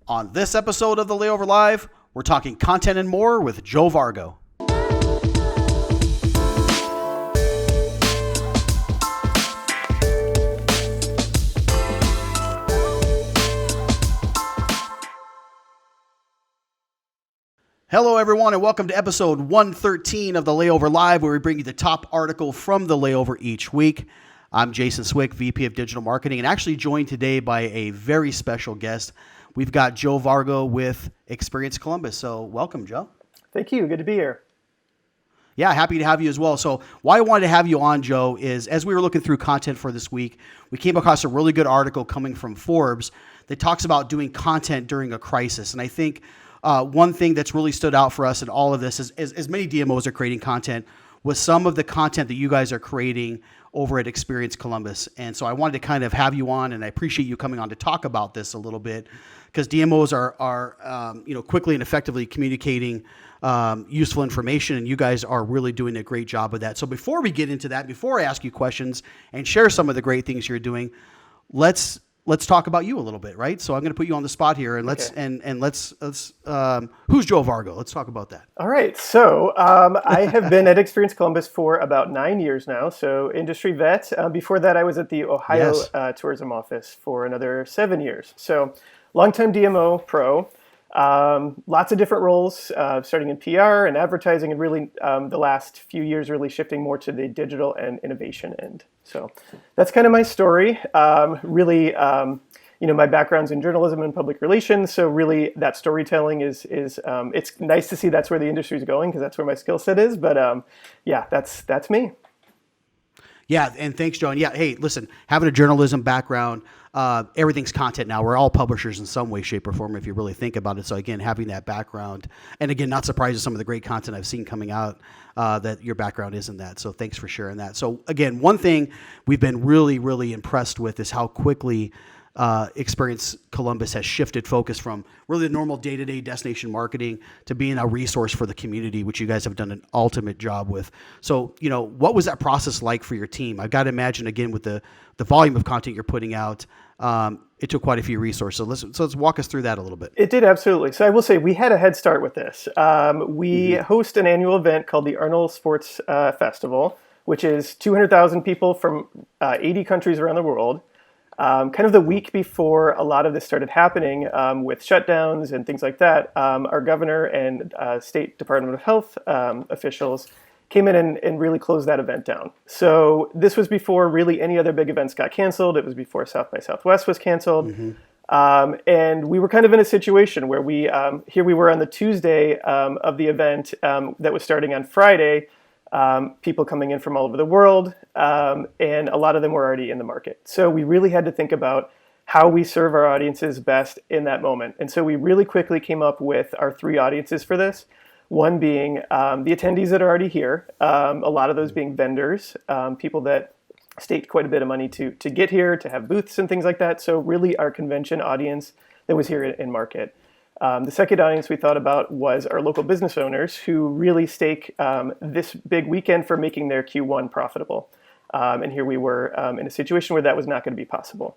On this episode of the Layover Live, we're talking content and more with Joe Vargo. Hello, everyone, and welcome to episode 113 of the Layover Live, where we bring you the top article from the Layover each week. I'm Jason Swick, VP of Digital Marketing, and actually joined today by a very special guest. We've got Joe Vargo with Experience Columbus. So welcome, Joe. Thank you. Good to be here. Yeah, happy to have you as well. So why I wanted to have you on, Joe, is as we were looking through content for this week, we came across a really good article coming from Forbes that talks about doing content during a crisis. And I think one thing that's really stood out for us in all of this is as many DMOs are creating content was some of the content that you guys are creating over at Experience Columbus. And so I wanted to kind of have you on, and I appreciate you coming on to talk about this a little bit, because DMOs are quickly and effectively communicating useful information, and you guys are really doing a great job with that. So before we get into that, before I ask you questions and share some of the great things you're doing, let's talk about you a little bit, right? So I'm going to put you on the spot here, and let's who's Joe Vargo? Let's talk about that. All right. So I have been at Experience Columbus for about 9 years now. So industry vet. Before that, I was at the Ohio Tourism Office for another 7 years. So longtime DMO pro. Lots of different roles, starting in PR and advertising, and really the last few years really shifting more to the digital and innovation end. So that's kind of my story. My background's in journalism and public relations. So really that storytelling is it's nice to see that's where the industry is going, because that's where my skill set is. But that's me. Yeah, and thanks, Joe. And yeah, hey, listen, having a journalism background, everything's content now. We're all publishers in some way, shape, or form, if you really think about it. So again, having that background, and again, not surprised at some of the great content I've seen coming out, that your background is in that. So thanks for sharing that. So again, one thing we've been really, really impressed with is how quickly Experience Columbus has shifted focus from really the normal day-to-day destination marketing to being a resource for the community, which you guys have done an ultimate job with. So, what was that process like for your team? I've got to imagine, again, with the volume of content you're putting out, it took quite a few resources. So let's walk us through that a little bit. It did, absolutely. So I will say we had a head start with this. We host an annual event called the Arnold Sports Festival, which is 200,000 people from 80 countries around the world. Kind of the week before a lot of this started happening with shutdowns and things like that, our governor and State Department of Health officials came in and really closed that event down. So this was before really any other big events got canceled. It was before South by Southwest was canceled. And we were kind of in a situation where here we were on the Tuesday of the event that was starting on Friday. People coming in from all over the world, and a lot of them were already in the market. So we really had to think about how we serve our audiences best in that moment. And so we really quickly came up with our three audiences for this. One being the attendees that are already here, a lot of those being vendors, people that staked quite a bit of money to get here, to have booths and things like that. So really our convention audience that was here in market. The second audience we thought about was our local business owners, who really stake this big weekend for making their Q1 profitable. And here we were in a situation where that was not going to be possible.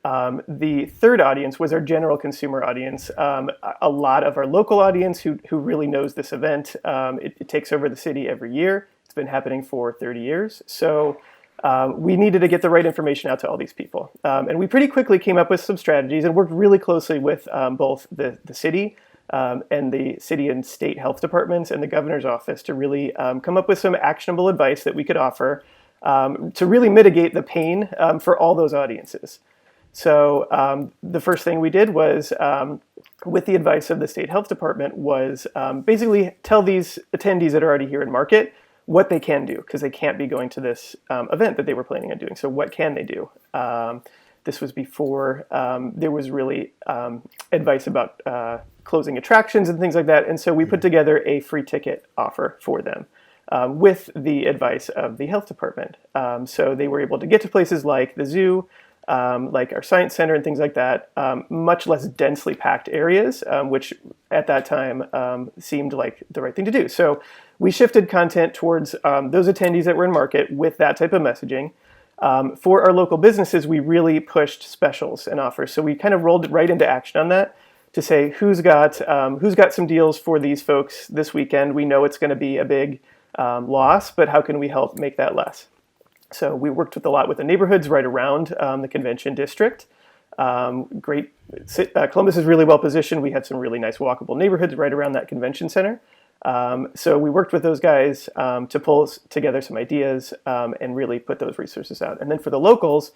The third audience was our general consumer audience, a lot of our local audience who really knows this event. It takes over the city every year. It's been happening for 30 years. So we needed to get the right information out to all these people. And we pretty quickly came up with some strategies and worked really closely with both the city and the city and state health departments and the governor's office to really come up with some actionable advice that we could offer to really mitigate the pain for all those audiences. So the first thing we did was, with the advice of the state health department, was basically tell these attendees that are already here in market what they can do, because they can't be going to this event that they were planning on doing. So what can they do? This was before there was really advice about closing attractions and things like that. And so we put together a free ticket offer for them with the advice of the health department. So they were able to get to places like the zoo, like our science center and things like that, much less densely packed areas, which at that time seemed like the right thing to do. So we shifted content towards those attendees that were in market with that type of messaging. For our local businesses, we really pushed specials and offers. So we kind of rolled right into action on that. to say who's got some deals for these folks this weekend. We know it's going to be a big loss, but how can we help make that less? So we worked with a lot with the neighborhoods right around the convention district. Great. Columbus is really well positioned. We had some really nice walkable neighborhoods right around that convention center. So we worked with those guys to pull together some ideas and really put those resources out. And then for the locals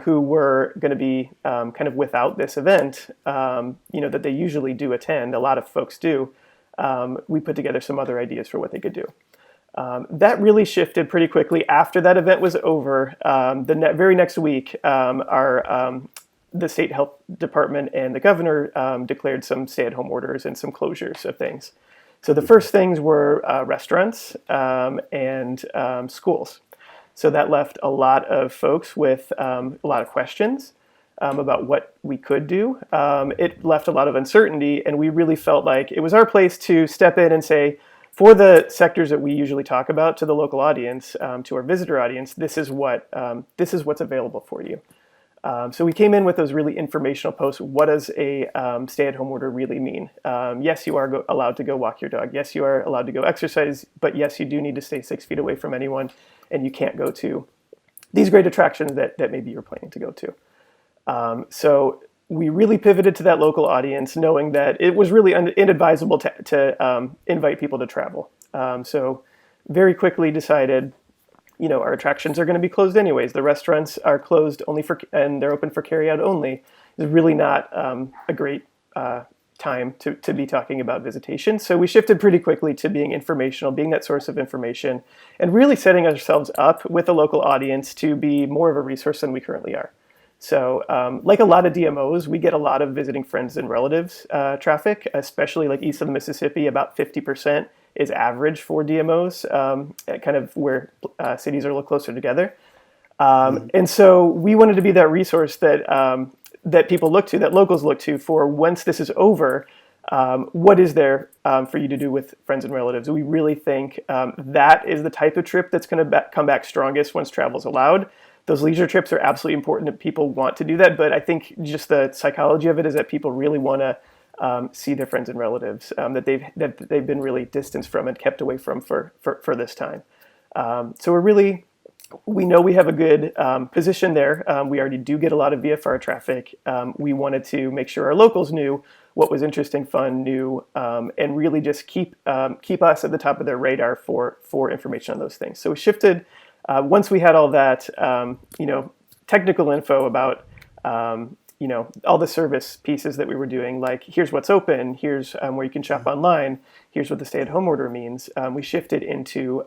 who were going to be kind of without this event, that they usually do attend, a lot of folks do, we put together some other ideas for what they could do. That really shifted pretty quickly after that event was over. Very next week, the state health department and the governor declared some stay-at-home orders and some closures of things. So the first things were restaurants and schools. So that left a lot of folks with a lot of questions about what we could do. It left a lot of uncertainty, and we really felt like it was our place to step in and say, for the sectors that we usually talk about to the local audience, to our visitor audience, this is what's available for you. So we came in with those really informational posts. What does a stay-at-home order really mean? Yes, you are allowed to go walk your dog. Yes, you are allowed to go exercise. But yes, you do need to stay 6 feet away from anyone, and you can't go to these great attractions that maybe you're planning to go to. So we really pivoted to that local audience, knowing that it was really inadvisable to invite people to travel. So very quickly decided, our attractions are going to be closed anyways. The restaurants are closed and they're open for carryout only. It's really not a great time to be talking about visitation. So we shifted pretty quickly to being informational, being that source of information, and really setting ourselves up with a local audience to be more of a resource than we currently are. So like a lot of DMOs, we get a lot of visiting friends and relatives traffic, especially like east of the Mississippi. About 50% is average for DMOs, kind of where cities are a little closer together. And so we wanted to be that resource that people look to, that locals look to for once this is over, what is there for you to do with friends and relatives? We really think that is the type of trip that's going to come back strongest once travel is allowed. Those leisure trips are absolutely important and people want to do that, but I think just the psychology of it is that people really want to see their friends and relatives that they've been really distanced from and kept away from for this time. So we know we have a good position there. We already do get a lot of VFR traffic. We wanted to make sure our locals knew what was interesting, fun, new, and really just keep us at the top of their radar for information on those things. So we shifted. Once we had all that, technical info about, all the service pieces that we were doing, like here's what's open, here's where you can shop online, here's what the stay-at-home order means. We shifted into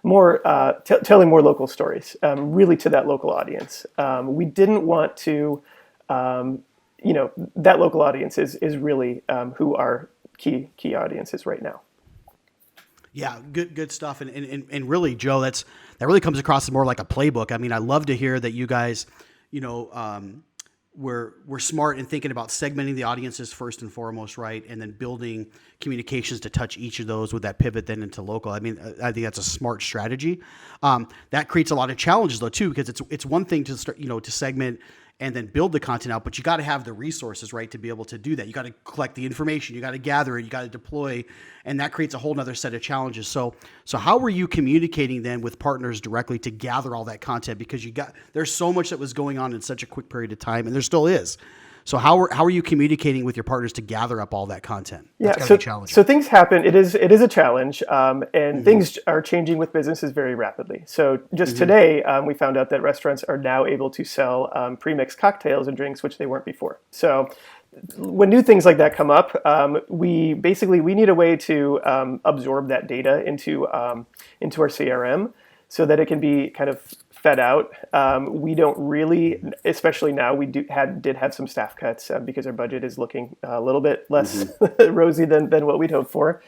more telling more local stories, really to that local audience. We didn't want to, that local audience is really who our key audience is right now. Yeah, good stuff, and really, Joe, that really comes across as more like a playbook. I mean, I love to hear that you guys, we're smart in thinking about segmenting the audiences first and foremost, right, and then building communications to touch each of those with that pivot then into local. I mean, I think that's a smart strategy. That creates a lot of challenges though too, because it's one thing to start, to segment and then build the content out, but you got to have the resources, right, to be able to do that. You got to collect the information, you got to gather it, you got to deploy, and that creates a whole nother set of challenges. So how were you communicating then with partners directly to gather all that content? Because there's so much that was going on in such a quick period of time, and there still is. So how are you communicating with your partners to gather up all that content? That's gotta be challenging. So things happen. It is a challenge, and things are changing with businesses very rapidly. So just today, we found out that restaurants are now able to sell pre-mixed cocktails and drinks, which they weren't before. So when new things like that come up, we need a way to absorb that data into our CRM so that it can be kind of fed out. We don't really, especially now, we did have some staff cuts because our budget is looking a little bit less rosy than what we'd hoped for.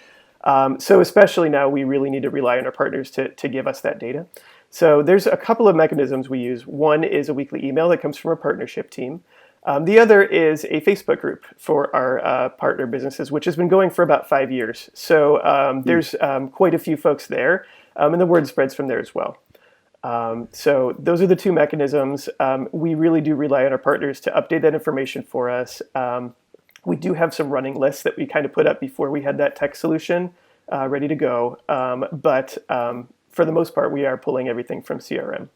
So especially now, we really need to rely on our partners to give us that data. So there's a couple of mechanisms we use. One is a weekly email that comes from our partnership team. The other is a Facebook group for our partner businesses, which has been going for about 5 years. So there's quite a few folks there, and the word spreads from there as well. So those are the two mechanisms. We really do rely on our partners to update that information for us. We do have some running lists that we kind of put up before we had that tech solution ready to go. But for the most part, we are pulling everything from CRM.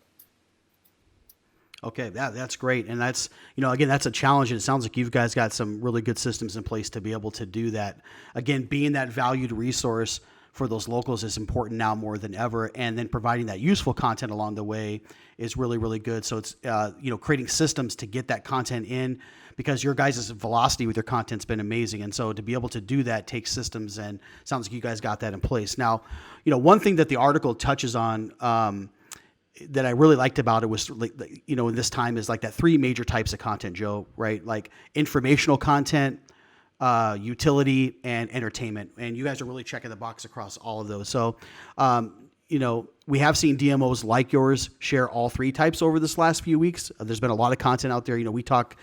Okay, that's great. And that's, again, that's a challenge. And it sounds like you guys got some really good systems in place to be able to do that. Again, being that valued resource for those locals is important now more than ever. And then providing that useful content along the way is really, really good. So it's, creating systems to get that content in, because your guys' velocity with your content's been amazing. And so to be able to do that takes systems, and sounds like you guys got that in place. Now, one thing that the article touches on, that I really liked about it was, in this time is like that 3 major types of content, Joe, right? Like informational content, utility, and entertainment. And you guys are really checking the box across all of those. So, we have seen DMOs like yours share all 3 types over this last few weeks. There's been a lot of content out there. We talk,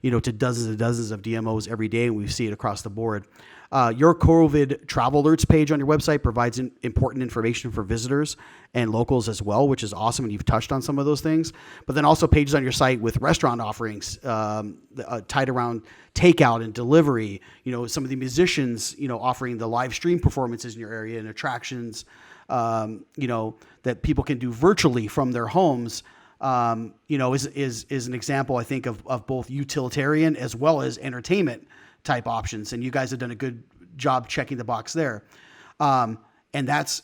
to dozens and dozens of DMOs every day, and we see it across the board. Your COVID travel alerts page on your website provides important information for visitors and locals as well, which is awesome. And you've touched on some of those things, but then also pages on your site with restaurant offerings tied around takeout and delivery. Some of the musicians, offering the live stream performances in your area and attractions, that people can do virtually from their homes. Is an example, I think, of both utilitarian as well as entertainment type options. And you guys have done a good job checking the box there. And that's,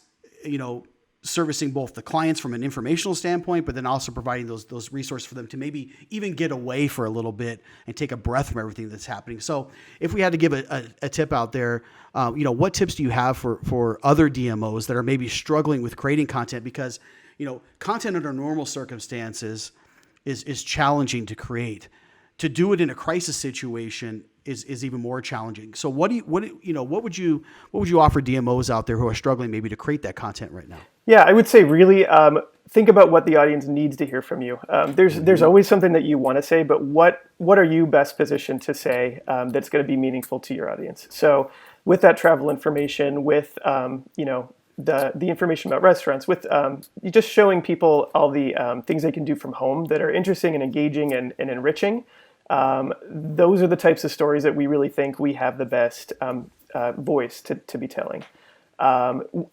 servicing both the clients from an informational standpoint, but then also providing those resources for them to maybe even get away for a little bit and take a breath from everything that's happening. So if we had to give a tip out there, what tips do you have for other DMOs that are maybe struggling with creating content? Because, content under normal circumstances is challenging to create. To do it in a crisis situation is even more challenging. So what would you offer DMOs out there who are struggling maybe to create that content right now? Yeah, I would say really think about what the audience needs to hear from you. There's always something that you want to say, but what are you best positioned to say that's going to be meaningful to your audience? So with that travel information, with the information about restaurants, with just showing people all the things they can do from home that are interesting and engaging and enriching. Those are the types of stories that we really think we have the best voice to be telling.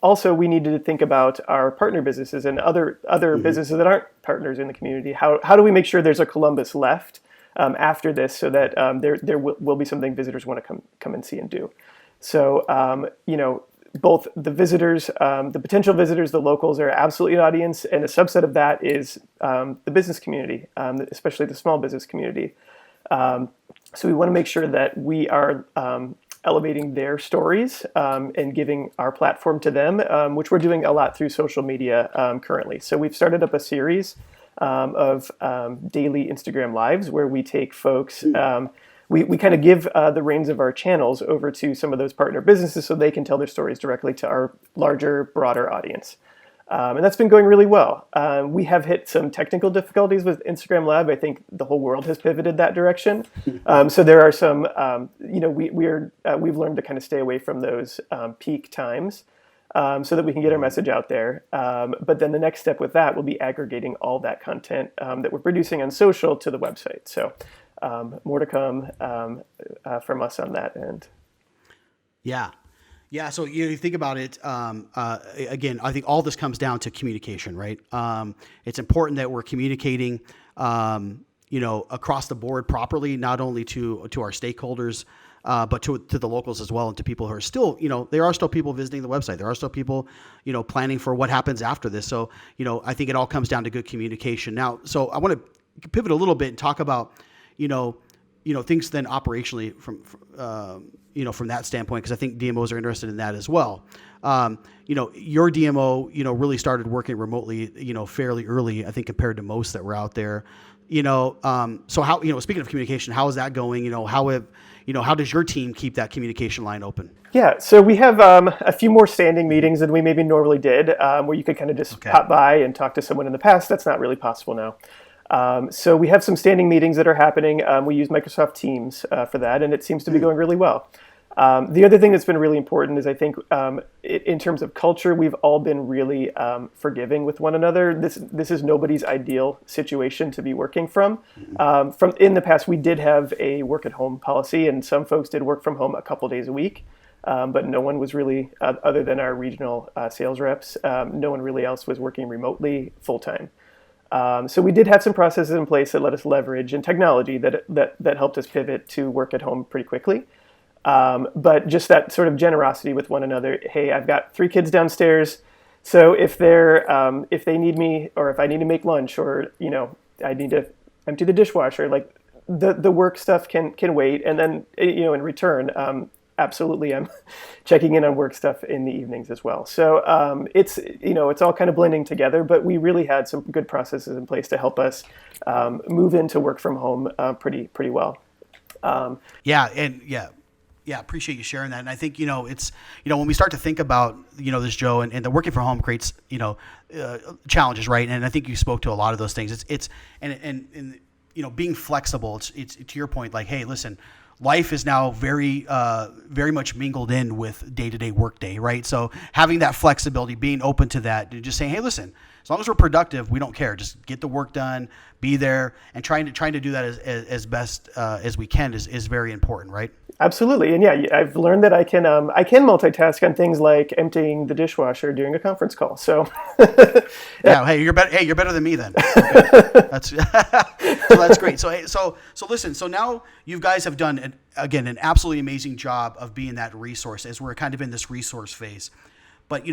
Also, we needed to think about our partner businesses and other businesses that aren't partners in the community. How do we make sure there's a Columbus left after this, so that there will be something visitors want to come and see and do. So both the visitors, the potential visitors, the locals are absolutely an audience, and a subset of that is the business community, especially the small business community. So we want to make sure that we are elevating their stories and giving our platform to them, which we're doing a lot through social media currently. So we've started up a series of daily Instagram lives where we take folks, we kind of give the reins of our channels over to some of those partner businesses so they can tell their stories directly to our larger, broader audience. And that's been going really well. We have hit some technical difficulties with Instagram Live. I think the whole world has pivoted that direction. So there are some, we've learned to kind of stay away from those peak times so that we can get our message out there. But then the next step with that will be aggregating all that content that we're producing on social to the website. So more to come from us on that end. Yeah. Yeah, so you think about it, again, I think all this comes down to communication, right? It's important that we're communicating, across the board properly, not only to our stakeholders, but to the locals as well, and to people who are still, there are still people visiting the website. There are still people, planning for what happens after this. So, I think it all comes down to good communication. Now, so I want to pivot a little bit and talk about, things then operationally from that standpoint, because I think DMOs are interested in that as well. Your DMO, really started working remotely, fairly early, I think, compared to most that were out there. So how, speaking of communication, how is that going? How does your team keep that communication line open? Yeah, so we have a few more standing meetings than we maybe normally did, where you could kind of just pop by and talk to someone in the past. That's not really possible now. So we have some standing meetings that are happening. We use Microsoft Teams for that, and it seems to be going really well. The other thing that's been really important is I think in terms of culture, we've all been really forgiving with one another. This is nobody's ideal situation to be working from. From in the past, we did have a work at home policy, and some folks did work from home a couple days a week. But no one was really, other than our regional sales reps, no one really else was working remotely full time. So we did have some processes in place that let us leverage and technology that helped us pivot to work at home pretty quickly. But just that sort of generosity with one another. Hey, I've got 3 kids downstairs, so if they need me, or if I need to make lunch, or I need to empty the dishwasher, like the work stuff can wait. And then in return, absolutely, I'm checking in on work stuff in the evenings as well. So it's all kind of blending together. But we really had some good processes in place to help us move into work from home pretty well. Yeah, appreciate you sharing that. And I think, it's, when we start to think about, this, Joe, and the working from home creates, challenges, right? And I think you spoke to a lot of those things. It's being flexible. It's to your point, like, hey, listen, life is now very much mingled in with day-to-day workday, right? So having that flexibility, being open to that, and just saying, hey, listen, as long as we're productive, we don't care. Just get the work done, be there, and trying to do that as best as we can is very important, right? Absolutely, and yeah, I've learned that I can multitask on things like emptying the dishwasher during a conference call. So yeah, hey, you're better. Hey, you're better than me then. Okay. That's so that's great. So listen. So now you guys have done an absolutely amazing job of being that resource as we're kind of in this resource phase. But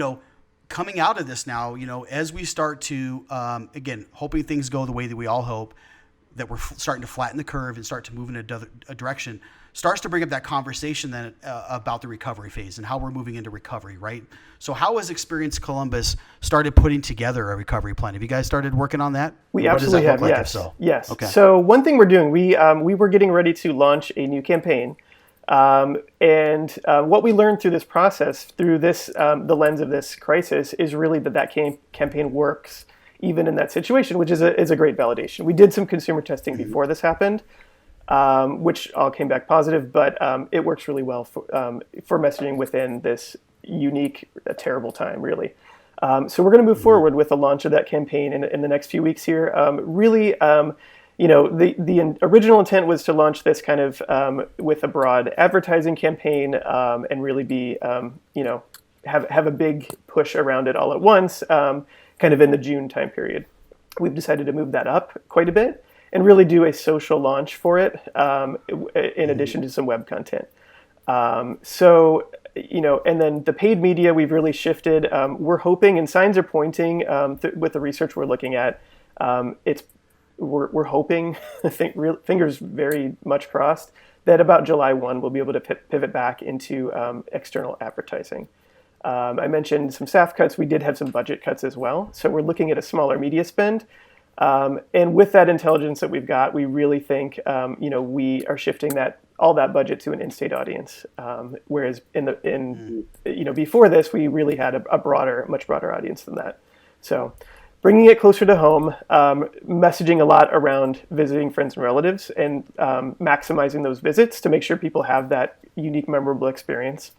coming out of this now, as we start to again, hoping things go the way that we all hope, that we're starting to flatten the curve and start to move in a direction, starts to bring up that conversation then about the recovery phase and how we're moving into recovery, right? So how has Experience Columbus started putting together a recovery plan? Have you guys started working on that? We absolutely have, yes. So? Yes. Okay. So one thing we're doing, we were getting ready to launch a new campaign. And what we learned through this process, through this, the lens of this crisis, is really that campaign works even in that situation, which is a great validation. We did some consumer testing before this happened, which all came back positive, but it works really well for messaging within this unique, terrible time, really. So we're going to move forward with the launch of that campaign in the next few weeks here. The original intent was to launch this kind of with a broad advertising campaign and really be, have a big push around it all at once, kind of in the June time period. We've decided to move that up quite a bit and really do a social launch for it in addition to some web content. And then the paid media, we've really shifted. We're hoping, and signs are pointing with the research we're looking at, we're hoping, fingers very much crossed, that about July 1, we'll be able to pivot back into external advertising. I mentioned some staff cuts. We did have some budget cuts as well. So we're looking at a smaller media spend. And with that intelligence that we've got, we really think, we are shifting all that budget to an in-state audience. Whereas before this, we really had a much broader audience than that. So bringing it closer to home, messaging a lot around visiting friends and relatives, and maximizing those visits to make sure people have that unique, memorable experience.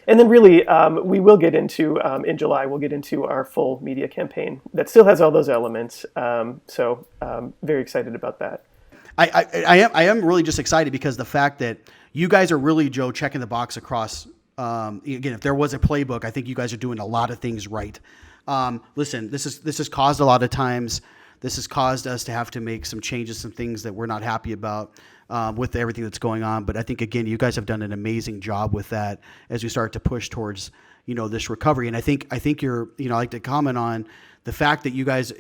And then really, we will get into, in July, we'll get into our full media campaign that still has all those elements. So very excited about that. I am really just excited because the fact that you guys are really, Joe, checking the box across, again, if there was a playbook, I think you guys are doing a lot of things right. Listen, this has caused a lot of times, this has caused us to have to make some changes, some things that we're not happy about with everything that's going on. But I think, again, you guys have done an amazing job with that as we start to push towards, this recovery. And I think you're, I'd like to comment on the fact that you guys,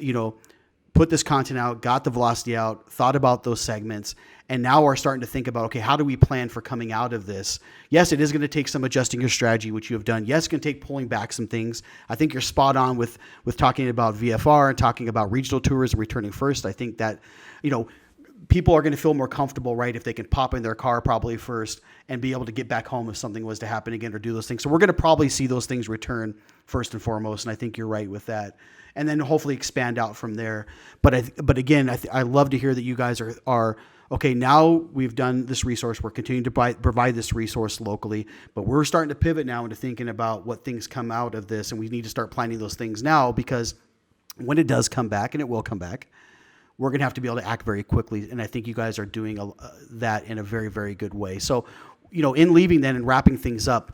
put this content out, got the velocity out, thought about those segments, and now are starting to think about, okay, how do we plan for coming out of this? Yes, it is going to take some adjusting your strategy, which you have done. Yes, it's going to take pulling back some things. I think you're spot on with talking about VFR and talking about regional tours and returning first. I think that, people are going to feel more comfortable, right, if they can pop in their car probably first and be able to get back home if something was to happen again or do those things. So we're going to probably see those things return first and foremost, and I think you're right with that. And then hopefully expand out from there. But again, I love to hear that you guys are okay, now we've done this resource. We're continuing to provide this resource locally, but we're starting to pivot now into thinking about what things come out of this. And we need to start planning those things now, because when it does come back, and it will come back, we're going to have to be able to act very quickly. And I think you guys are doing that in a very, very good way. So, in leaving then and wrapping things up,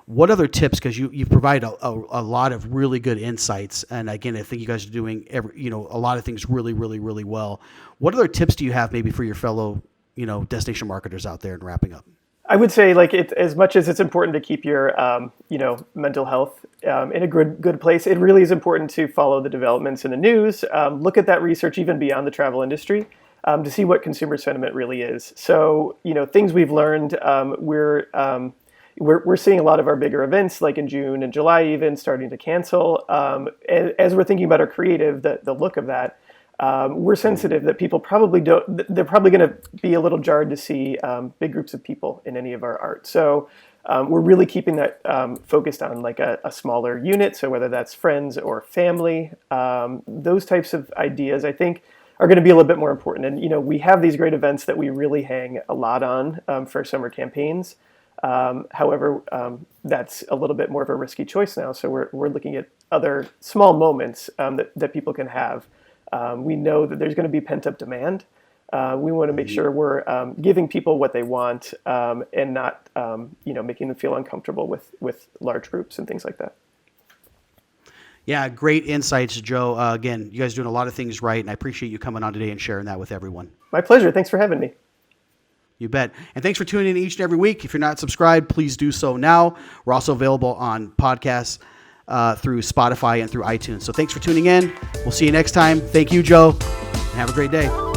what other tips, because you provide a lot of really good insights. And again, I think you guys are doing a lot of things really, really, really well. What other tips do you have maybe for your fellow, destination marketers out there in wrapping up? I would say, as much as it's important to keep your, mental health in a good place, it really is important to follow the developments in the news, look at that research even beyond the travel industry, to see what consumer sentiment really is. So, things we've learned, we're seeing a lot of our bigger events, like in June and July, even starting to cancel. As we're thinking about our creative, the look of that, we're sensitive that people probably don't. They're probably going to be a little jarred to see big groups of people in any of our art. So we're really keeping that focused on like a smaller unit. So whether that's friends or family, those types of ideas, I think, are going to be a little bit more important. And we have these great events that we really hang a lot on for summer campaigns. However, that's a little bit more of a risky choice now. So we're looking at other small moments that people can have. We know that there's going to be pent-up demand. We want to make sure we're giving people what they want, and not making them feel uncomfortable with large groups and things like that. Yeah, great insights, Joe. Again, you guys are doing a lot of things right, and I appreciate you coming on today and sharing that with everyone. My pleasure. Thanks for having me. You bet. And thanks for tuning in each and every week. If you're not subscribed, please do so now. We're also available on podcasts through Spotify and through iTunes. So thanks for tuning in. We'll see you next time. Thank you, Joe, and have a great day.